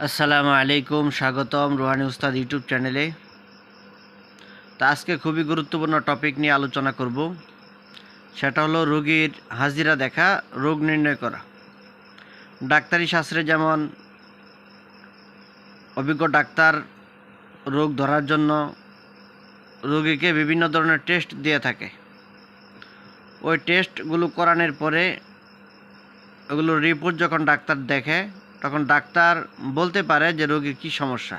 আসসালামু আলাইকুম, স্বাগতম রুহানি উস্তাদ ইউটিউব চ্যানেলে। তো আজকে খুবই গুরুত্বপূর্ণ টপিক নিয়ে আলোচনা করব। সেটা হলো রোগীর হাজিরা দেখা, রোগ নির্ণয় করা। ডাক্তারি শাস্ত্রে যেমন অভিজ্ঞ ডাক্তার রোগ ধরার জন্য রোগীকে বিভিন্ন ধরনের টেস্ট দিয়ে থাকে। ওই টেস্টগুলো করানোর পরে ওগুলোর রিপোর্ট যখন ডাক্তার দেখে, তখন ডাক্তার বলতে পারে যে রোগীর কী সমস্যা।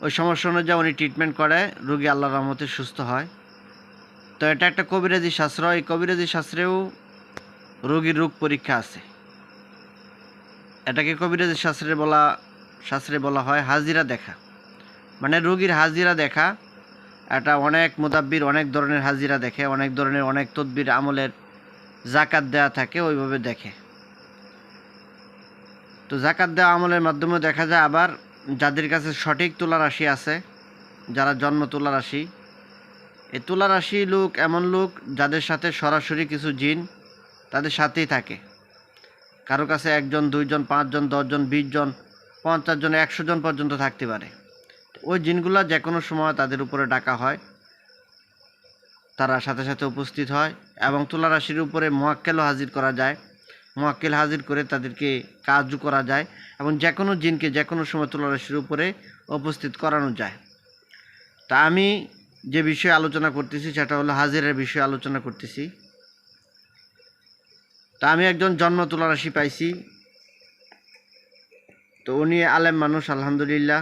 ওই সমস্যা অনুযায়ী উনি ট্রিটমেন্ট করে, রোগী আল্লাহর রহমতে সুস্থ হয়। তো এটা একটা কবিরাজি শাস্ত্র। এই কবিরাজি শাস্ত্রেও রোগীর রোগ পরীক্ষা আছে। এটাকে কবিরাজি শাস্ত্রে বলা হয় হাজিরা দেখা, মানে রোগীর হাজিরা দেখা। এটা অনেক মুদাব্বির অনেক ধরনের হাজিরা দেখে, অনেক ধরনের অনেক তদবির আমলের জাকাত দেওয়া থাকে, ওইভাবে দেখে। তো জাকাত দেওয়া আমলের মাধ্যমে দেখা যায়। আবার যাদের কাছে সঠিক তুলা রাশি আছে, যারা জন্ম তুলা রাশি, এই তুলা রাশি লোক এমন লোক যাদের সাথে সরাসরি কিছু জিন তাদের সাথেই থাকে। কারো কাছে 1 জন 2 জন 5 জন 10 জন 20 জন 50 জন 100 জন পর্যন্ত থাকতে পারে। ওই জিনগুলো যে কোনো সময় তাদের উপরে ডাকা হয়, তারা সাথে সাথে উপস্থিত হয়। এবং তুলা রাশির উপরে মোয়াক্কেলও হাজির করা যায়। মোয়াক্কেল হাজির করে তাদেরকে কাজও করা যায়, এবং যে কোনো জিনকে যে কোনো সময় তুলা রাশির উপরে উপস্থিত করানো যায়। তা আমি যে বিষয়ে আলোচনা করতেছি সেটা হলো হাজিরের বিষয়ে আলোচনা করতেছি। তা আমি একজন জন্ম তুলা রাশি পাইছি। তো উনি আলেম মানুষ, আলহামদুলিল্লাহ,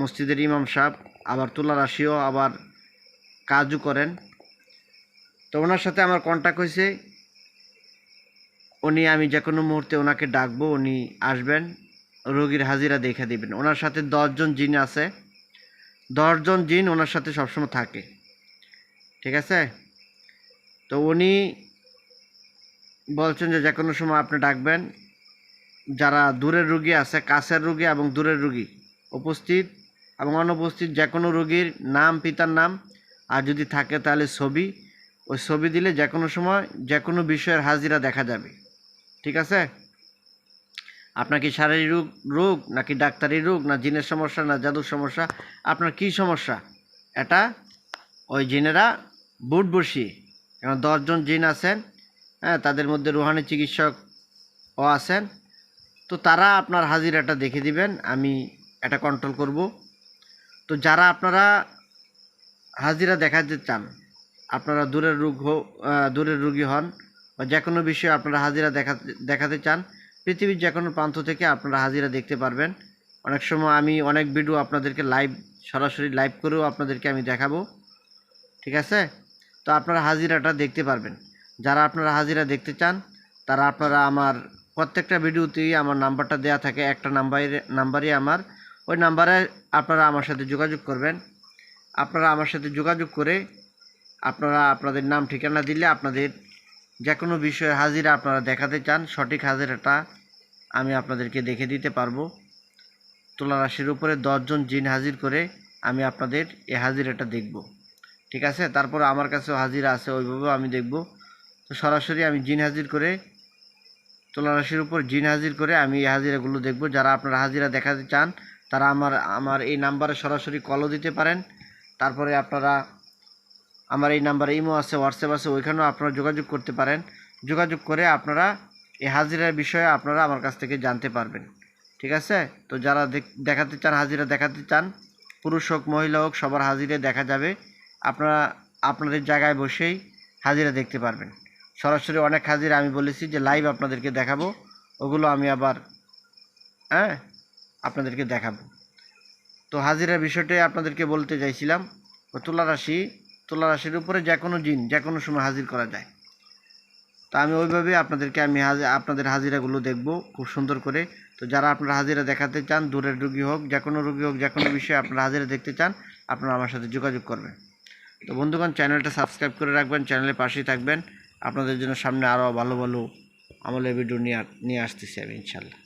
মসজিদের ইমাম সাহেব, আবার তুলা রাশিও আবার কাজও করেন। তো ওনার সাথে আমার কন্ট্যাক্ট হয়েছে। আমি যে কোনো মুহূর্তে ওনাকে ডাকবো, উনি আসবেন, রোগীর হাজিরা দেখে দিবেন। ওনার সাথে 10 জন জিন আছে। 10 জন জিন ওনার সাথে সবসময় থাকে, ঠিক আছে। তো উনি বলছেন যে যে কোনো সময় আপনি ডাকবেন। যারা দূরের রোগী আছে, কাছের রোগী এবং দূরের রোগী, উপস্থিত এবং অনুপস্থিত যে কোনো রোগীর নাম, পিতার নাম, আর যদি থাকে তাহলে ছবি, ওই ছবি দিলে যে কোনো সময় যে কোনো বিষয়ের হাজিরা দেখা যাবে, ঠিক আছে। আপনার কি শারীরিক রোগ নাকি ডাক্তারি রোগ, না জিনের সমস্যা, না জাদুর সমস্যা, আপনার কি সমস্যা, এটা ওই জিনেরা বুট বসিয়ে, কারণ 10 জন জিন আছেন, হ্যাঁ, তাদের মধ্যে রুহানি চিকিৎসকও আছেন। তো তারা আপনার হাজিরাটা দেখে দিবেন, আমি এটা কন্ট্রোল করব। তো যারা আপনারা হাজিরা দেখাতে চান, আপনারা দূরের রোগী হন, বা যে কোনো বিষয়ে আপনারা হাজিরা দেখাতে চান, পৃথিবীর যে কোনো প্রান্ত থেকে আপনারা হাজিরা দেখতে পারবেন। অনেক সময় আমি অনেক ভিডিও আপনাদেরকে সরাসরি লাইভ করেও আপনাদেরকে আমি দেখাবো, ঠিক আছে। তো আপনারা হাজিরাটা দেখতে পারবেন। যারা আপনারা হাজিরা দেখতে চান, তারা আপনারা আমার প্রত্যেকটা ভিডিওতেই আমার নাম্বারটা দেওয়া থাকে, একটা নাম্বারই আমার। ওই নাম্বারে আপনারা আমার সাথে যোগাযোগ করবেন। আপনারা আমার সাথে যোগাযোগ করে আপনারা আপনাদের নাম ঠিকানা দিলে আপনাদের যে কোনো বিষয়ে হাজিরা আপনারা দেখাতে চান, সঠিক হাজিরাটা আমি আপনাদেরকে দেখে দিতে পারবো। তুলা রাশির উপরে 10 জন জিন হাজির করে আমি আপনাদের এই হাজিরাটা দেখব, ঠিক আছে। তারপর আমার কাছেও হাজিরা আছে, ওইভাবেও আমি দেখব। তো সরাসরি আমি জিন হাজির করে, তুলা রাশির উপর জিন হাজির করে আমি এই হাজিরাগুলো দেখব। যারা আপনারা হাজিরা দেখাতে চান, তারা আমার এই নাম্বারে সরাসরি কলও দিতে পারেন। তারপরে আপনারা আমার এই নাম্বারে ইমো আছে, হোয়াটসঅ্যাপ আছে, ওইখানেও আপনারা যোগাযোগ করতে পারেন। যোগাযোগ করে আপনারা এই হাজিরার বিষয়ে আপনারা আমার কাছ থেকে জানতে পারবেন, ঠিক আছে। তো যারা দেখাতে চান, হাজিরা দেখাতে চান, পুরুষ হোক মহিলা হোক, সবার হাজিরা দেখা যাবে। আপনারা আপনাদের জায়গায় বসেই হাজিরা দেখতে পারবেন। সরাসরি অনেক হাজিরা আমি বলেছি যে লাইভ আপনাদেরকে দেখাবো, ওগুলো আমি আবার আপনাদেরকে দেখাবো। তো হাজিরার বিষয়টাই আপনাদেরকে বলতে চাইছিলাম। তুলা রাশির উপরে যে কোনো জিন যে কোনো সময় হাজির করা যায়। তো আমি ওইভাবে আপনাদের হাজিরাগুলো দেখব খুব সুন্দর করে। তো যারা আপনারা হাজিরা দেখাতে চান, দূরের রোগী হোক, যে কোনো বিষয়ে আপনারা হাজিরা দেখতে চান, আপনারা আমার সাথে যোগাযোগ করবেন। তো বন্ধুগণ, চ্যানেলটা সাবস্ক্রাইব করে রাখবেন, চ্যানেলের পাশেই থাকবেন। আপনাদের জন্য সামনে আরও ভালো ভালো আমলের ভিডিও নিয়ে আসতেছি আমি, ইনশাল্লাহ।